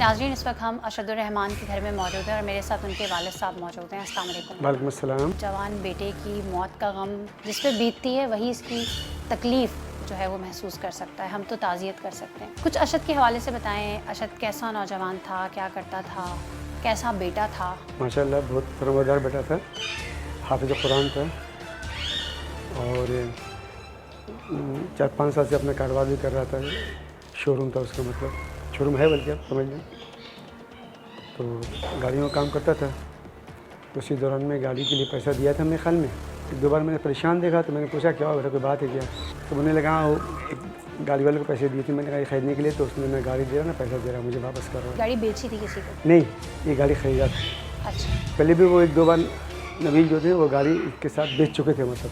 नाज़रीन, इस वक्त हम अरशदुर रहमान के घर में मौजूद हैं और मेरे साथ उनके वालिद साहब मौजूद हैं। अस्सलाम वालेकुम। वालेकुम अस्सलाम। जवान बेटे की मौत का गम जिस पे बीतती है वही इसकी तकलीफ़ जो है वो महसूस कर सकता है। हम तो ताज़ियत कर सकते हैं। कुछ अरशद के हवाले से बताएं। अरशद कैसा नौजवान था, क्या करता था, कैसा बेटा था? माशाल्लाह बहुत फरमादार बेटा था, हाफिज़ कुरान था और 4-5 साल से अपना कारोबार भी कर रहा था। शोरूम था उसका, मतलब शोरूम है बल्कि आप समझ लें। तो गाड़ियों का काम करता था। उसी दौरान में गाड़ी के लिए पैसा दिया था मेरे ख्याल में। एक दो बार मैंने परेशान देखा तो मैंने पूछा क्या बेटा कोई बात है क्या? तो मैंने लगा वो एक गाड़ी वाले को पैसे दिए थे, मैंने गाड़ी खरीदने के लिए। तो उसने मैं गाड़ी दे रहा ना, पैसा दे रहा, मुझे वापस कर रहा। गाड़ी बेची थी किसी को? नहीं, ये गाड़ी खरीदा था। अच्छा। पहले भी वो एक दो बार नबील जो थे वो गाड़ी के साथ बेच चुके थे, मतलब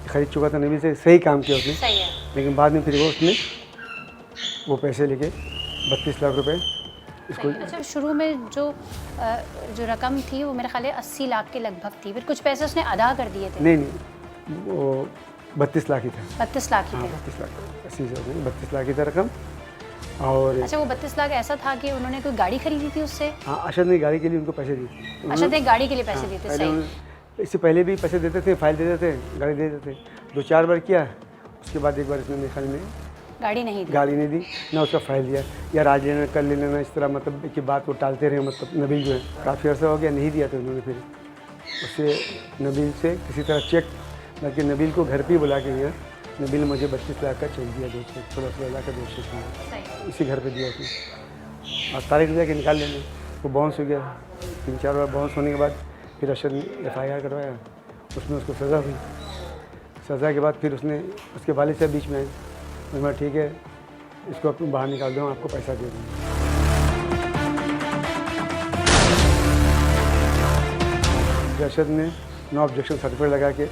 ख़रीद चुका था नबील से। सही काम किया उसने। सही है। लेकिन बाद में फिर उसने वो पैसे लेके 32 लाख रुपए इसको। अच्छा, शुरू में जो रकम थी वो मेरे ख्याल है 80 लाख के लगभग थी, फिर कुछ पैसे उसने अदा कर दिए थे। नहीं, वो 32 लाख ही था। 32 लाख ही हाँ, थे। 32 लाख, 80 से 32 लाख की था रकम। और अच्छा, वो 32 लाख ऐसा था कि उन्होंने कोई गाड़ी खरीदी थी उससे? हाँ, अरशद ने गाड़ी के लिए उनको पैसे दिए थे। अरशद ने गाड़ी के लिए पैसे दिए थे। सही। इससे पहले भी पैसे देते थे, फाइल देते थे, गाड़ी दे देते थे। 2-4 बार किया, उसके बाद एक बार इसने मेरे ख्याल में गाड़ी नहीं दी। गाड़ी नहीं दी, ना उसका फाइल दिया। यार आज लेना, कल ले लेना, इस तरह मतलब की बात वो टालते रहे। मतलब नबील जो है काफ़ी अर्सा हो गया नहीं दिया था उन्होंने। फिर उससे नबील से किसी तरह चेक, बल्कि नबील को घर पे ही बुला के गया। नबील ने मुझे 32 लाख का चेक दिया, 2 चेक, 16 लाख का 2 चेक दिया, इसी घर पे दिया उसने। और तारीख दिया कि निकाल लेने। वो बाउंस हो गया। 3-4 बार बाउंस होने के बाद फिर अरशद ने FIR करवाया, उसमें उसको सज़ा हुई। सज़ा के बाद फिर उसने उसके वालिद साहब बीच में आए। मैं ठीक है, इसको अपने बाहर निकाल दो, आपको पैसा दे दूँगा। अरशद ने नो ऑब्जेक्शन सर्टिफिकेट लगा के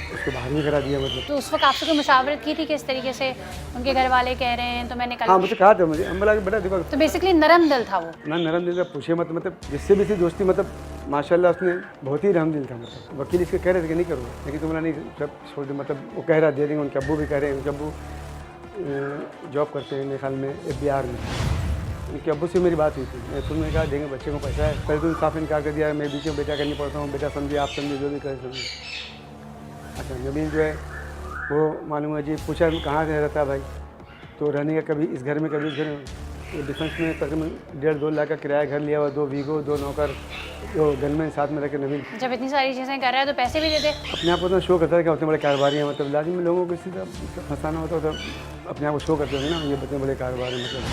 उसको बाहर नहीं करा दिया। मतलब तो उस वक्त आपसे कोई मुशावरत की थी किस तरीके से? उनके घर वाले कह रहे हैं तो मैंने कल। हाँ, मुझे कहा था, मुझे हम बोला कि बेटा देखो। तो बेसिकली नरम दिल था वो ना नरम दिल का पूछे मत, मतलब जिससे भी थी दोस्ती, मतलब माशाल्लाह उसने बहुत ही रहम दिल था। मतलब वकील इसके कह रहे थे कि नहीं करो, लेकिन तुमने नहीं, सब छोड़ दे। मतलब वो कह रहा दे देंगे। उनके अब्बू भी कह रहे हैं, उनके अब्बू जॉब करते हैं मेरे ख्याल में FBR में। उनके अब्बू से मेरी बात हुई थी। मैं तुमने कहा देंगे, बच्चे को पैसा है। पहले तो साफ इनकार कर दिया, मैं बीच में बेटा करनी पड़ता हूँ, बेटा समझे, आप समझे, जो भी करे समझे। अच्छा, नबील जो है वो मालूम है जी, पूछा कहाँ से रहता है भाई? तो रहने का कभी इस घर में, कभी इस घर में। तो डिफेंस में तकरीबन 1.5-2 लाख का किराया घर लिया हुआ, 2 वीगो, 2 नौकर, 2 गनमैन साथ में रह के नबील जब इतनी सारी चीज़ें कर रहा है तो पैसे भी दे दे। अपने आप को उतना शो करता है कि उतने बड़े कारोबारी हैं। मतलब लाजिम लोगों को इसी तरह फंसाना होता तो अपने आप को शो करते थे ना, ये इतने बड़े कारोबार हैं। मतलब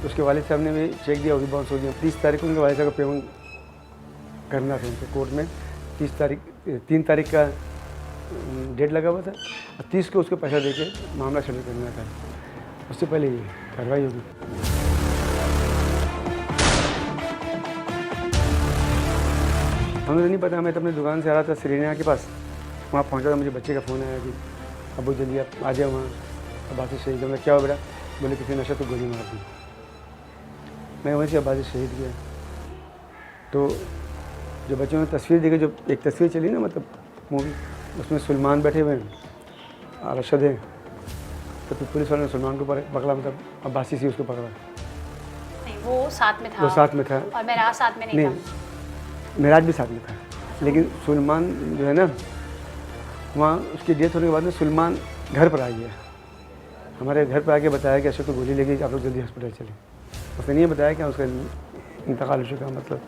तो उसके वालिद साहब ने भी चेक दिया, वो भी बाउंस हो गया। 30 तारीख को उनके वालिद साहब का पेमेंट करना था उनके कोर्ट में। 3 तारीख का डेट लगा हुआ था और 30 को उसको पैसा देके मामला शुरू करना था। उससे पहले ये कार्रवाई होगी। हमें नहीं पता, मैं तो अपनी दुकान से आ रहा था श्रीनगर के पास। वहाँ पहुँचा तो मुझे बच्चे का फ़ोन आया कि अबू जल्दी आप आ जाओ वहाँ, अब बात शहीद। मतलब क्या हो बेटा? बोले किसी नशा तो गोली मार दी। मैं वहीं से अब्बासी शहीद गया। तो जो बच्चों ने तस्वीर देखी, जो एक तस्वीर चली ना, मतलब मूवी, उसमें सलमान बैठे हुए हैं और अरशद है। तो फिर पुलिस वाले ने सलमान को पकड़ा, मतलब अब्बासी से उसको पकड़ा। नहीं, वो साथ में था। वो साथ में था और मेरा साथ में नहीं था। मेराज भी साथ में था। लेकिन सलमान जो है ना, वहाँ उसकी डेथ होने के बाद में सलमान घर पर आ गया। हमारे घर पर आके बताया कि अरशद को गोली लगी, आप लोग जल्दी हॉस्पिटल चले। उसने नहीं बताया कि उसका इंतकाल हो चुका, मतलब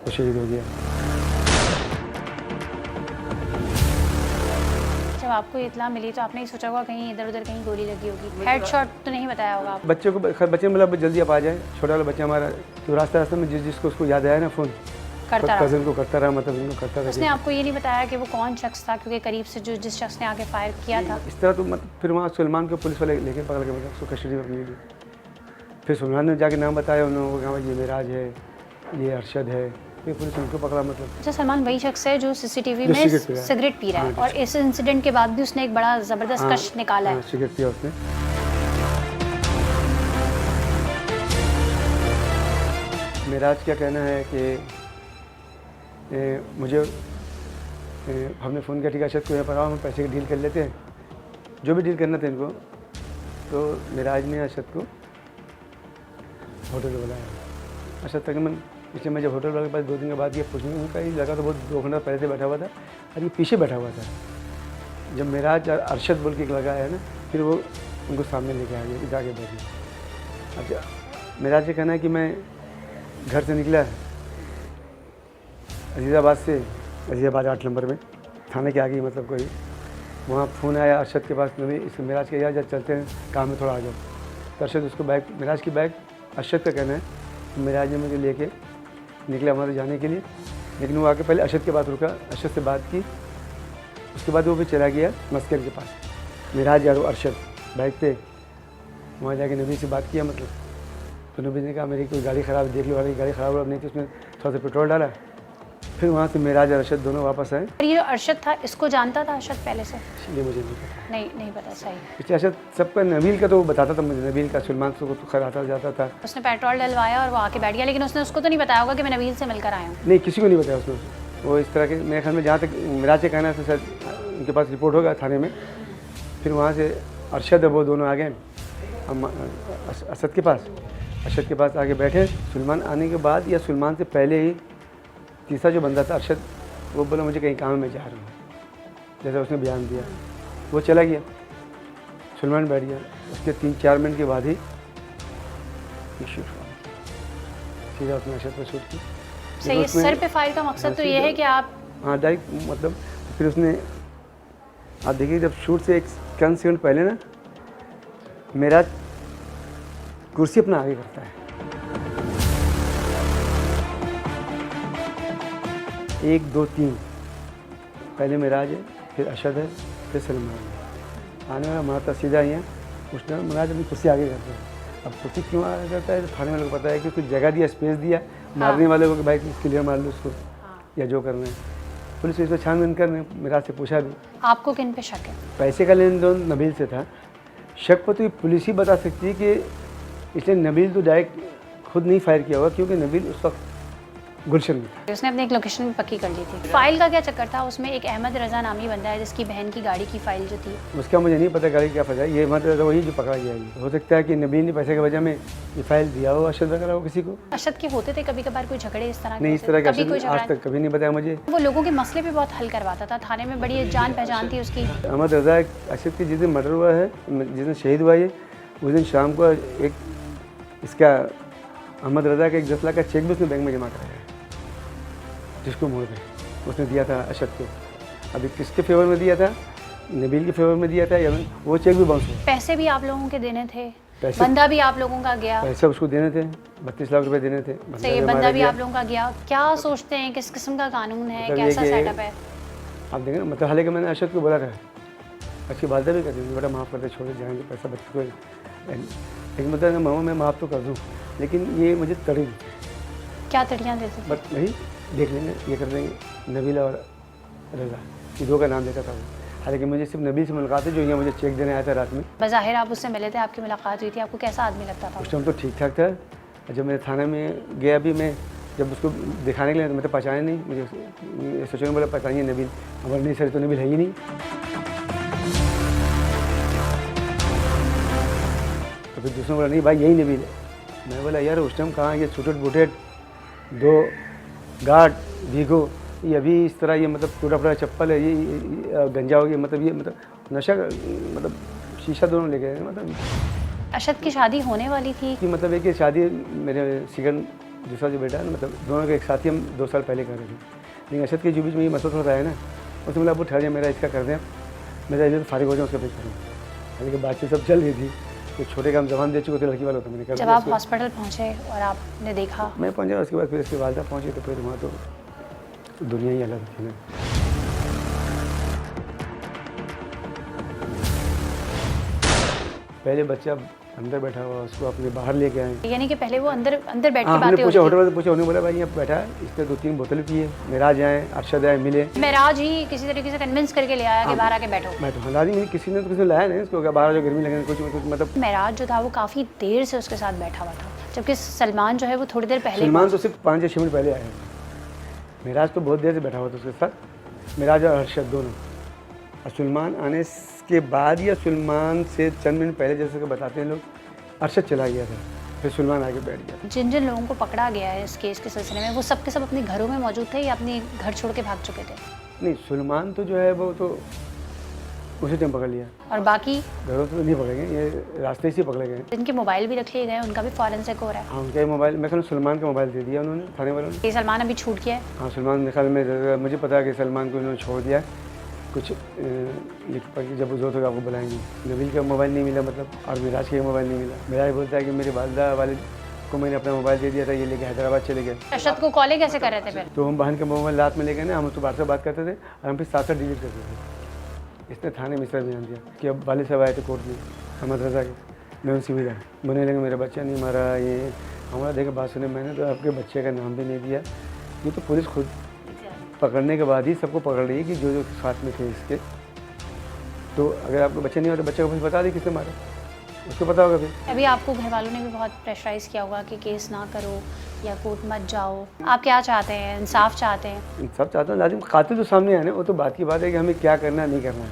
वो शहीद हो गया। जब आपको इत्तला मिली तो आपने ही सोचा होगा कहीं इधर उधर कहीं गोली लगी होगी। हेडशॉट तो नहीं बताया होगा आपको? बच्चे मतलब जल्दी आप आ जाए। छोटा वाला बच्चा हमारा तो रास्ते में जिसको उसको याद आया ना, फ़ोन करता रहा। कज़न को करता रहा, मतलब इनको करता रहा। उसने आपको ये नहीं बताया कि वो कौन शख्स था, क्योंकि करीब से जिस शख्स ने आके फायर किया था? इस तरह तो मतलब फिर वहाँ सलमान को पुलिस वाले लेके पकड़ के, मतलब उसको कस्टडी में अपनी ली। फिर सलमान ने जाके नाम बताया उन लोगों को, कहा ये मेराज है, ये अरशद है। फिर पुलिस उनको पकड़ा। मतलब अच्छा, सलमान वही शख्स है जो CCTV जो में सिगरेट पी रहा है। हाँ, और इस इंसिडेंट के बाद भी उसने एक बड़ा ज़बरदस्त कश निकाला है। सिगरेट पिया उसने। मेराज क्या कहना है कि मुझे हमने फ़ोन किया, ठीक है अरशद को यहाँ पर आओ, हम पैसे की डील कर लेते हैं, जो भी डील करना था इनको। तो मेराज ने अरशद को होटल में बुलाया। अच्छा तकरीबन इसलिए मैं जब होटल वाले के पास 2 दिन के बाद ये पूछने उनका ये लगा तो बहुत 2 घंटा पहले से बैठा हुआ था और ये पीछे बैठा हुआ था। जब मेराज और अरशद बोल के लगा है ना, फिर वो उनको सामने लेके आ गया, जाके बैठे। अच्छा मेराज से कहना है कि मैं घर से निकला अजीज़ाबाद से, अजीज़ाबाद 8 नंबर में थाने के आगे, मतलब कोई वहाँ फ़ोन आया अरशद के पास, नबी इस मेराज के यार जब चलते हैं काम में थोड़ा आ जाओ। तो अरशद उसको बैग, मेराज की बैग, अरशद का कहना है कि मेराज ने मुझे लेके निकला वहाँ से जाने के लिए, लेकिन वो आके पहले अरशद के पास रुका, अरशद से बात की, उसके बाद वो भी चला गया मस्कर के पास। मेराज यार अरशद बाइक पे वहाँ जाके नबी से बात किया, मतलब तो नबी ने कहा मेरी कोई गाड़ी ख़राब देख लो, गाड़ी ख़राब नहीं थी, उसमें थोड़ा सा पेट्रोल डाला। फिर वहाँ से मेराज और अरशद दोनों वापस आए। और ये जो अरशद था, इसको जानता था अरशद पहले से? इसलिए मुझे नहीं पता, नहीं पता। सही। इसलिए अरशद सबका, नबील का तो वो बताता था मुझे, नबील का, सलमान को तो खैर आता जाता था। उसने पेट्रोल डलवाया और वो आके बैठ गया, लेकिन उसने उसको तो नहीं बताया होगा कि मैं नबील से मिलकर आया हूँ? नहीं, किसी को नहीं बताया उसने। वो इस तरह के, मेरे ख्याल में जहाँ तक मेराज से कहना है, सर उनके पास रिपोर्ट होगा थाने में। फिर वहाँ से अरशद और वो दोनों आ गए असद के पास, अरशद के पास आके बैठे। सलमान आने के बाद या सलमान से पहले ही तीसरा जो बंदा था अरशद, वो बोला मुझे कहीं काम में जा रहा हूँ, जैसा उसने बयान दिया। वो चला गया, सलमान बैठ गया। उसके 3-4 मिनट के बाद ही शूट हुआ, सीधा उसने अरशद पर शूट की। सही है। सर पे फायर का मकसद तो ये है कि आप, हाँ डायरेक्ट, मतलब फिर उसने, आप देखिए जब शूट से 1 सेकंड पहले ना मेरा कुर्सी अपना आगे करता है, 1 2 3, पहले मेराज है, फिर अरशद है, फिर सलमान है। आने वाला माता सीधा ही है, उसने मेराज अपनी कुर्सी आगे करता है। अब कुर्सी क्यों आगे करता है, तो थाने वालों को पता है कि कुछ जगह दिया, स्पेस दिया मारने वाले को कि भाई क्लियर मार लो उसको, या जो करना है। पुलिस इसको छानबीन करने, मेराज से पूछा भी। आपको किन पे शक है? पैसे का लेन देन नबील से था। शक पर तो ये पुलिस ही बता सकती है कि इसलिए नबील तो डायरेक्ट खुद नहीं फायर किया होगा, क्योंकि नबील उस वक्त गुलशन में था। उसने अपनी एक लोकेशन पक्की कर ली थी। फाइल का क्या चक्कर था उसमें? एक अहमद रज़ा नामी बंदा है जिसकी बहन की गाड़ी की फाइल जो थी, उसका मुझे नहीं पता गाड़ी क्या फंसा है। ये मतलब वही जो पकड़ा गया है। हो सकता है कि नबील ने पैसे की वजह में ये फाइल दिया हो अरशद वगैरह हो किसी को। अरशद के होते थे कभी कभार कोई झगड़े इस तरह के? नहीं, इस तरह के कभी कोई अरशद आज तक कभी नहीं बताया मुझे। वो लोगों के मसले भी बहुत हल करवाता था, थाने में बड़ी जान पहचान थी उसकी। अहमद रज़ा अरशद की जिस दिन मर्डर हुआ है, जिस दिन शहीद हुआ है, उस दिन शाम को एक इसका अहमद रज़ा का 10 लाख का चेक भी उसने बैंक में जमा कराया है, जिसको मोड़ पे उसने दिया था अरशद को। अभी किसके फेवर में दिया था, नबील के फेवर में दिया था, या वो चेक भी बाउंस हुआ। पैसे भी आप लोगों के देने थे, पैसे, बंदा भी आप लोगों का गया। पैसे उसको देने थे, 32 लाख रुपए देने थे। सही, बंदा भी आप लोगों का गया। क्या सोचते हैं, किस किस्म का कानून है, मतलब कैसा ये कि सेटअप है? आप देखें ना, मतलब हालांकि मैंने अरशद को बोला था, अच्छी बात भी कर दी, बेटा माफ़ कर दे, छोड़ जाएंगे पैसा बच्चे को, लेकिन मतलब मामा मैं माफ़ तो कर दूँ, लेकिन ये मुझे तड़ी, क्या तड़ियाँ देते थे? बस वही देख लेंगे, ये कर देंगे, नबील और रज़ा, ये 2 का नाम लेता था वो। हालांकि मुझे सिर्फ नबील से मुलाकात है, जो यहाँ मुझे चेक देने आया था रात में। बज़ाहिर आप उससे मिले थे, आपकी मुलाकात हुई थी, आपको कैसा आदमी लगता था? उस टाइम तो ठीक ठाक था। जब मैं थाने में गया भी, मैं जब उसको दिखाने के लिए, तो मैं तो पहचाने नहीं, मुझे सोचने बोला पहचानिए नबील, हमारे नहीं सर तो नबील है ही नहीं। तो फिर दूसरों बोला नहीं भाई यही नबील है। मैं बोला यार उस टाइम कहाँ, ये छूटेड बूटेड 2 गार्ड भीगो, ये अभी इस तरह, ये मतलब टूटा फटा चप्पल है, ये गंजा हो गया, मतलब ये मतलब नशा, मतलब शीशा दोनों ले गए। मतलब अरशद की शादी होने वाली थी कि मतलब एक शादी मेरे सेकंड दूसरा जो बेटा है ना, मतलब दोनों के एक साथ ही हम 2 साल पहले कर रहे थे, लेकिन अरशद के जो बीच में ये मसला थोड़ा है ना, उसने बोला अब ठहर जाए, मेरा इसका कर दें, मेरा इधर फारिग हो जाए उसका पे करूँ। हालांकि बातचीत सब चल रही थी, तो छोटे काम जबान दे चुके थे लड़की वालों, तो मैंने कर जब आप हॉस्पिटल पहुंचे और आपने देखा? मैं पहुँचा, उसके बाद फिर इसकी वालदा पहुँची, तो फिर वहाँ तो दुनिया ही अलग थी ना। पहले बच्चा अंदर बैठा हुआ, उसको अपने बाहर लेके आए। यानी कि पहले वो अंदर बैठ के हमने बातें पूछा, होती होटल वाले पूछा, उन्होंने बोला भाई यहाँ बैठा है, इसने 2-3 बोतल पिए, मेराज आए, अरशद आए, मिले। थी। मेराज ही किसी तरीके से कन्विंस करके ले आया कि बाहर आके बैठो। मैं तो लाजी नहीं, किसी ने तो किसी लाया नहीं इसको, क्या बाहर जो गर्मी लगे कुछ मतलब। मेराज जो था वो काफ़ी देर से उसके साथ बैठा हुआ था, जबकि सलमान जो है वो थोड़ी देर पहले। सलमान तो सिर्फ 5 या 6 मिनट पहले आए, मेराज तो बहुत देर से बैठा हुआ था उसके साथ, मेराज और अरशद दोनों। और सलमान आने के बाद या सलमान से चंद मिनट पहले, जैसे कि बताते हैं लोग, अरशद चला गया था। फिर सलमान आके बैठ गया। जिन जिन लोगों को पकड़ा गया है इस केस के सिलसिले में, वो सब के सब अपने घरों में मौजूद थे या अपने घर छोड़ के भाग चुके थे? नहीं, सलमान तो जो है वो तो उसी टाइम पकड़ लिया, और बाकी घरों तो नहीं पकड़े गए, ये रास्ते से पकड़े गए। जिनके मोबाइल भी रख लिए गए उनका भी फॉरेंसिक हो रहा है। हाँ, उनका ही मोबाइल, मैं कहूँ सलमान का मोबाइल दे दिया उन्होंने थाने वालों ने। ये सलमान अभी छूट गया है। हाँ, सलमान मेरे ख्याल में, मुझे पता है कि सलमान को उन्होंने छोड़ दिया है। कुछ लिख पढ़ के जब जरूरत होगा आपको बुलाएंगे। नबील का मोबाइल नहीं मिला मतलब, और मिराज का मोबाइल नहीं मिला। मिराज बोलता है कि मेरे वालिदा वालिद को मैंने अपना मोबाइल दे दिया था, ये लेके हैदराबाद चले गए। अरशद को कॉलें कैसे कर रहे थे फिर? तो हम बहन का मोबाइल रात में ले गए ना, हम उसको बाहर से बात करते थे और हम फिर साथ साथ डिलीट करते थे। इसने थाने में इस तरह बयान दिया कि अब वालिद साहब आए थे कोर्ट में अहमद रज़ा के, मैं उनसे मिला, बोलने लगे मेरा बच्चा नहीं मारा, ये हमारा देखा बात सुने मैंने, तो आपके बच्चे का नाम भी नहीं दिया। ये तो पुलिस खुद पकड़ने के बाद ही सबको पकड़ रही है कि जो जो साथ में थे इसके। तो अगर आपको बच्चे नहीं हो तो बच्चे को फिर बता दी किसने मारा, उसको पता होगा फिर। अभी आपको घर वालों ने भी बहुत प्रेशराइज किया होगा कि केस ना करो या कोर्ट मत जाओ। आप क्या चाहते हैं? इंसाफ चाहते हैं? सब चाहता हूँ, लाजिम कातिल तो सामने आए ना, वो तो बात की बात है कि हमें क्या करना है नहीं करना है।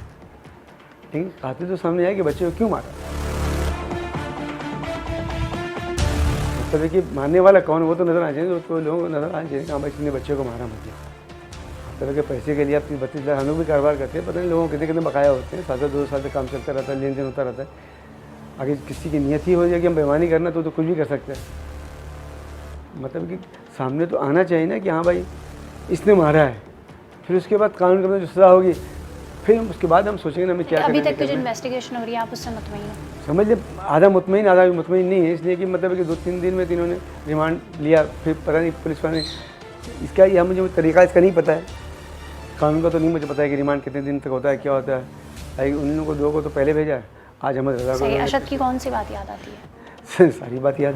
ठीक है, कातिल तो सामने आए कि बच्चे को क्यों मारा, मतलब है कि मारने वाला कौन, वो तो नजर आना चाहिए, तो लोगों को नजर आना चाहिए कि हाँ भाई इसने बच्चे को मारा मतलब। तरह के पैसे के लिए आप 32 लाख हम लोग भी कारोबार करते हैं, पता नहीं लोगों को कितने कितने बकाया होते हैं, 7-2 साल से काम चलता रहता है, लेन देन होता रहता है। आगे किसी की नियत ही हो जाए कि हम बेईमानी करना तो कुछ भी कर सकते हैं। मतलब कि सामने तो आना चाहिए ना कि हाँ भाई इसने मारा है, फिर उसके बाद कानून के अंदर जो सज़ा होगी, फिर उसके बाद हम सोचेंगे ना हमें क्या अभी करना तक की जो है। इन्वेस्टिगेशन हो रही है आप उससे मुतमईन हैं? समझ ले, आधा मुतमईन आधा मुतमईन नहीं है, इसलिए कि मतलब कि 2-3 दिन में तीनों ने रिमांड लिया, फिर पता नहीं पुलिस वाले इसका, यह मुझे तरीका इसका नहीं पता है, कानून का तो नहीं मुझे पता है कि रिमांड कितने दिन तक होता है, क्या होता है। उन लोगों को 2 को तो पहले भेजा है, आज अहमद रज़ा को। सही। अरशद की कौन सी बात याद आती है? सारी बात याद